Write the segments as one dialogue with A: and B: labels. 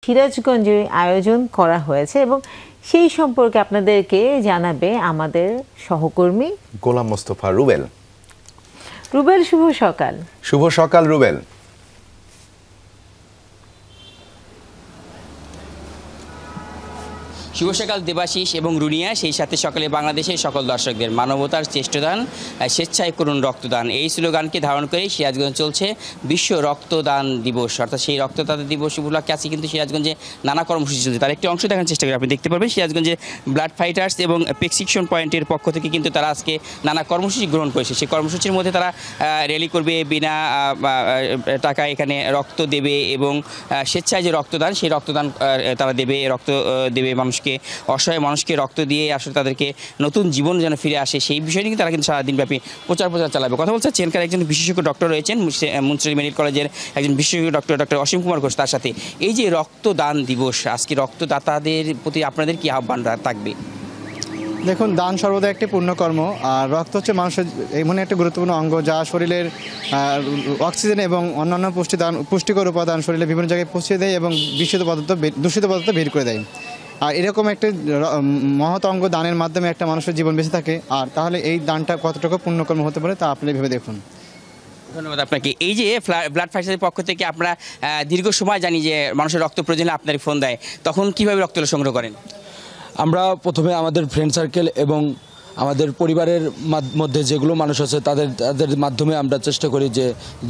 A: সিরাজগঞ্জে আয়োজন করা হয়েছে এবং সেই সম্পর্কে আপনাদেরকে জানাবে আমাদের সহকর্মী
B: গোলাম মোস্তফা রুবেল।
A: রুবেল, শুভ সকাল।
B: শুভ সকাল রুবেল।
C: শুভ সকাল দেবাশিস এবং রুনিয়া, সেই সাথে সকালে বাংলাদেশের সকল দর্শকদের। মানবতার চেষ্টদান, স্বেচ্ছায় করুন রক্তদান, এই স্লোগানকে ধারণ করে সিরাজগঞ্জ চলছে বিশ্ব রক্তদান দিবস। অর্থাৎ সেই রক্তদান দিবস উপলক্ষে আছে কিন্তু সিরাজগঞ্জে নানা কর্মসূচি চলছে। তার একটি অংশ দেখার চেষ্টা করি। আপনি দেখতে পারবেন সিরাজগঞ্জে ব্লাড ফাইটার্স এবং প্রেসক্রিপশন পয়েন্টের পক্ষ থেকে কিন্তু তারা আজকে নানা কর্মসূচি গ্রহণ করেছে। সেই কর্মসূচির মধ্যে তারা র্যালি করবে, বিনা টাকা এখানে রক্ত দেবে এবং স্বেচ্ছায় যে রক্তদান, সেই রক্তদান তারা দেবে, রক্ত দেবে মানুষকে, অসহায় মানুষকে রক্ত দিয়ে আসলে তাদেরকে নতুন জীবন যেন ফিরে আসে, সেই বিষয় নিয়ে তারা কিন্তু সারাদিনব্যাপী প্রচার চালাবে। কথা বলছে এখানকার একজন বিশেষজ্ঞ ডক্টর রয়েছেন মুন্সিগঞ্জ মেডিকেল কলেজের একজন বিশেষজ্ঞ ডক্টর অসীম কুমার ঘোষ। তার সাথে এই যে রক্তদান দিবস, আজকে রক্তদাতাদের প্রতি আপনাদের কি আহ্বান থাকবে?
D: দেখুন, দান সর্বদা একটি পুণ্যকর্ম, আর রক্ত হচ্ছে মানুষের এমন একটা গুরুত্বপূর্ণ অঙ্গ যা শরীরের অক্সিজেন এবং অন্যান্য পুষ্টিকর উপাদান শরীরে বিভিন্ন জায়গায় পৌঁছে দেয় এবং দূষিত পদার্থ বের করে দেয়। আর এরকম একটা মহৎ অঙ্গ দানের মাধ্যমে একটা মানুষের জীবন বেঁচে থাকে। আর তাহলে এই দানটা কতটুকু পুণ্যকর্ম হতে পারে তা আপনি ভেবে দেখুন।
C: ধন্যবাদ আপনাকে। এই যে ব্লাড ফাইটার্সের পক্ষ থেকে আপনারা দীর্ঘ সময় জানি যে মানুষের রক্ত প্রয়োজনে আপনার ফোন দেয়, তখন কীভাবে রক্ত সংগ্রহ করেন?
E: আমরা প্রথমে আমাদের ফ্রেন্ড সার্কেল এবং আমাদের পরিবারের মধ্যে যেগুলো মানুষ আছে তাদের মাধ্যমে আমরা চেষ্টা করি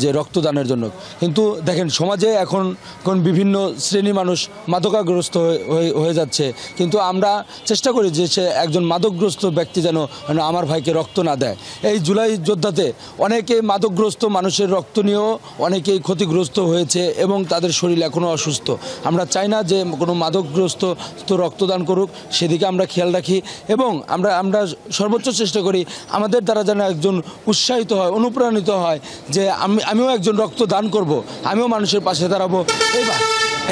E: যে রক্তদানের জন্য। কিন্তু দেখেন, সমাজে এখন বিভিন্ন শ্রেণী মানুষ মাদকাগ্রস্ত হয়ে যাচ্ছে, কিন্তু আমরা চেষ্টা করি যে সে একজন মাদকগ্রস্ত ব্যক্তি যেন আমার ভাইকে রক্ত না দেয়। এই জুলাই যোদ্ধাতে অনেকে মাদকগ্রস্ত মানুষের রক্ত নিয়েও অনেকেই ক্ষতিগ্রস্ত হয়েছে এবং তাদের শরীর এখনও অসুস্থ। আমরা চাই না যে কোনো মাদকগ্রস্ত রক্তদান করুক, সেদিকে আমরা খেয়াল রাখি এবং আমরা সর্বোচ্চ চেষ্টা করি আমাদের দ্বারা যেন একজন উৎসাহিত হয়, অনুপ্রাণিত হয় যে আমিও একজন রক্ত দান করব, আমিও মানুষের পাশে দাঁড়াবো।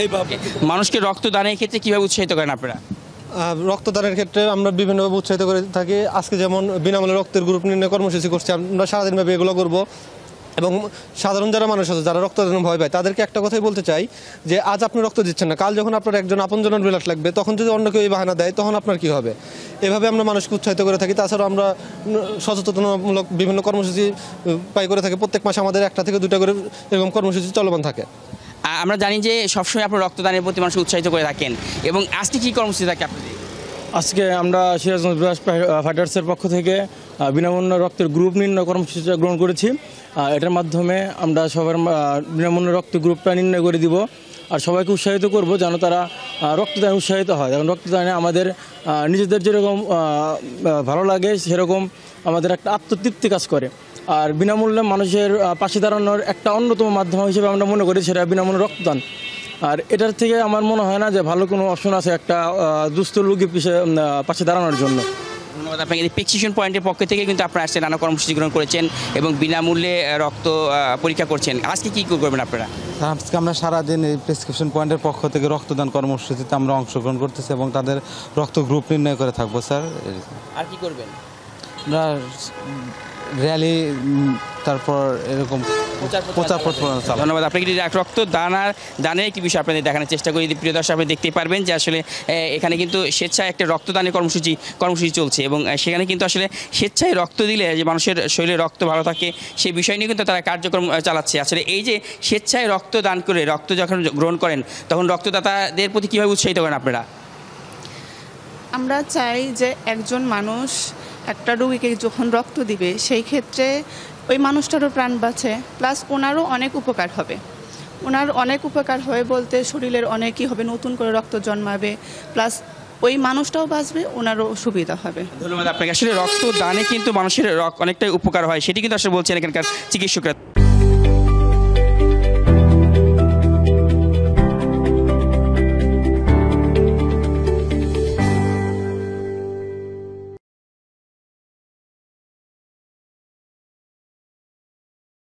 E: এইভাবে
C: মানুষকে রক্তদানের ক্ষেত্রে কীভাবে উৎসাহিত করেন আপনারা?
F: রক্তদানের ক্ষেত্রে আমরা বিভিন্নভাবে উৎসাহিত করে থাকি। আজকে যেমন বিনামূল্যে রক্তের গ্রুপ নির্ণয় কর্মসূচি করছি, আমরা সারাদিনভাবে এগুলো করবো। এবং সাধারণ যারা মানুষ আছে, যারা রক্তদান ভয় পায়, তাদেরকে একটা কথাই বলতে চাই যে আজ আপনি রক্ত দিচ্ছেন না, কাল যখন আপনার একজন আপনজনের ব্লাড লাগবে, তখন যদি অন্য কেউ এই বাহানা দেয়, তখন আপনার কী হবে? এভাবে আমরা মানুষকে উৎসাহিত করে থাকি। তাছাড়াও আমরা সচেতনতামূলক বিভিন্ন কর্মসূচি করে থাকি। প্রত্যেক মাসে আমাদের 1টা থেকে 2টা করে এরকম কর্মসূচি চলমান থাকে।
C: আমরা জানি যে সবসময় আপনার রক্তদানের প্রতি মানুষ উৎসাহিত করে থাকেন, এবং আজকে কী কর্মসূচি থাকে আপনাদের?
E: আজকে আমরা সিরাজগঞ্জ ব্লাড ফাইটার্সের পক্ষ থেকে বিনামূল্যে রক্তের গ্রুপ নির্ণয় কর্মসূচি গ্রহণ করেছি। এটার মাধ্যমে আমরা সবার বিনামূল্যে রক্তের গ্রুপটা নির্ণয় করে দিব আর সবাইকে উৎসাহিত করব যেন তারা রক্তদানে উৎসাহিত হয়। কারণ রক্তদানে আমাদের নিজেদের যেরকম ভালো লাগে, সেরকম আমাদের একটা আত্মতৃপ্তি কাজ করে। আর বিনামূল্যে মানুষের পাশে দাঁড়ানোর একটা অন্যতম মাধ্যম হিসেবে আমরা মনে করি সেটা বিনামূল্যে রক্তদান। আর এটার থেকে আমার মনে হয় না যে ভালো কোনো অপশন আছে একটা দুস্থ রোগীর পাশে দাঁড়ানোর জন্য।
C: ধন্যবাদ আপনাকে। প্রেসক্রিপশন পয়েন্টের পক্ষ থেকে কিন্তু আপনারা আসছে, নানা কর্মসূচি গ্রহণ করেছেন এবং বিনামূল্যে রক্ত পরীক্ষা করছেন। আজকে কী করবেন আপনারা?
G: আজকে আমরা সারাদিন এই প্রেসক্রিপশন পয়েন্টের পক্ষ থেকে রক্তদান কর্মসূচিতে আমরা অংশগ্রহণ করতেছি এবং তাদের রক্ত গ্রুপ নির্ণয় করে থাকবো স্যার।
C: আর কি করবেন?
G: আমরা র্যালি, তারপর এরকম প্রচার।
C: ধন্যবাদ আপনাকে। রক্ত দানের একটি বিষয় আপনাদের দেখানোর চেষ্টা করি। প্রিয় দর্শক, আপনি দেখতে পারবেন যে আসলে এখানে কিন্তু স্বেচ্ছায় একটা রক্তদানের কর্মসূচি চলছে এবং সেখানে কিন্তু আসলে স্বেচ্ছায় রক্ত দিলে যে মানুষের শরীরে রক্ত ভালো থাকে, সেই বিষয় নিয়ে কিন্তু তারা কার্যক্রম চালাচ্ছে। আসলে এই যে স্বেচ্ছায় রক্ত দান করে রক্ত যখন গ্রহণ করেন, তখন রক্তদাতাদের প্রতি কীভাবে উৎসাহিত করেন আপনারা?
H: আমরা চাই যে একজন মানুষ একটা রোগীকে যখন রক্ত দিবে, সেই ক্ষেত্রে ওই মানুষটারও প্রাণ বাঁচে, প্লাস ওনারও অনেক উপকার হবে। ওনার অনেক উপকার হয় বলতে শরীরের অনেকই হবে, নতুন করে রক্ত জন্মাবে, প্লাস ওই মানুষটাও বাঁচবে, ওনারও সুবিধা হবে।
C: ধন্যবাদ আপনাকে। আসলে রক্ত দানে কিন্তু মানুষের অনেকটাই উপকার হয়, সেটি কিন্তু আসলে বলছেন এখানকার চিকিৎসকরা।